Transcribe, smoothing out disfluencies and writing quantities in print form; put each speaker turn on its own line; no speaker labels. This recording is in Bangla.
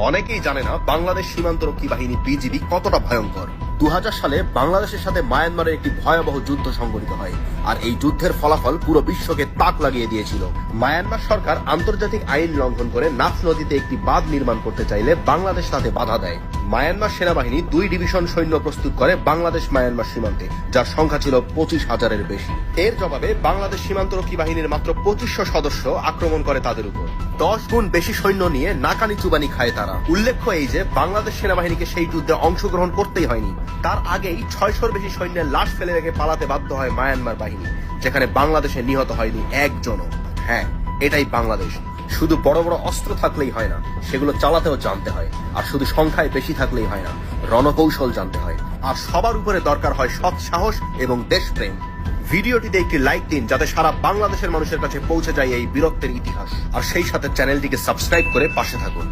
অনেকেই জানে না বাংলাদেশ সীমান্তরক্ষী বাহিনী বিজিবি কতটা ভয়ঙ্কর। 2000 সালে বাংলাদেশের সাথে মায়ানমারের একটি ভয়াবহ যুদ্ধ সংঘটিত হয়, আর এই যুদ্ধের ফলাফল পুরো বিশ্বকে তাক লাগিয়ে দিয়েছিল। মায়ানমার সরকার আন্তর্জাতিক আইন লঙ্ঘন করে নাফ নদীতে একটি বাঁধ নির্মাণ করতে চাইলে বাংলাদেশ তাতে বাধা দেয়। মায়ানমার সেনাবাহিনী 2 ডিভিশন সৈন্য প্রস্তুত করে বাংলাদেশ মায়ানমার সীমান্তে, যার সংখ্যা ছিল 25,000-এর বেশি। এর জবাবে বাংলাদেশ সীমান্তরক্ষী বাহিনীর মাত্র 2500 সদস্য আক্রমণ করে তাদের উপর। 10 গুণ বেশি সৈন্য নিয়ে নাকানি চুবানি খায় তারা। উল্লেখ্য এই যে বাংলাদেশ সেনাবাহিনীকে সেই যুদ্ধে অংশগ্রহণ করতেই হয়নি, তার আগেই 600-র বেশি সৈন্যের লাশ ফেলে রেখে পালাতে বাধ্য হয় মায়ানমার বাহিনী, যেখানে বাংলাদেশে নিহত হয়নি একজনও। হ্যাঁ, এটাই বাংলাদেশ। শুধু বড় বড় অস্ত্র থাকলেই হয় না, সেগুলো চালাতেও জানতে হয়। আর শুধু সংখ্যায় বেশি থাকলেই হয় না, রণকৌশল জানতে হয়। আর সবার উপরে দরকার হয় সৎ সাহস এবং দেশপ্রেম। ভিডিওটিতে একটি লাইক দিন, যাতে সারা বাংলাদেশের মানুষের কাছে পৌঁছে যায় এই বীরত্বের ইতিহাস। আর সেই সাথে চ্যানেলটিকে সাবস্ক্রাইব করে পাশে থাকুন।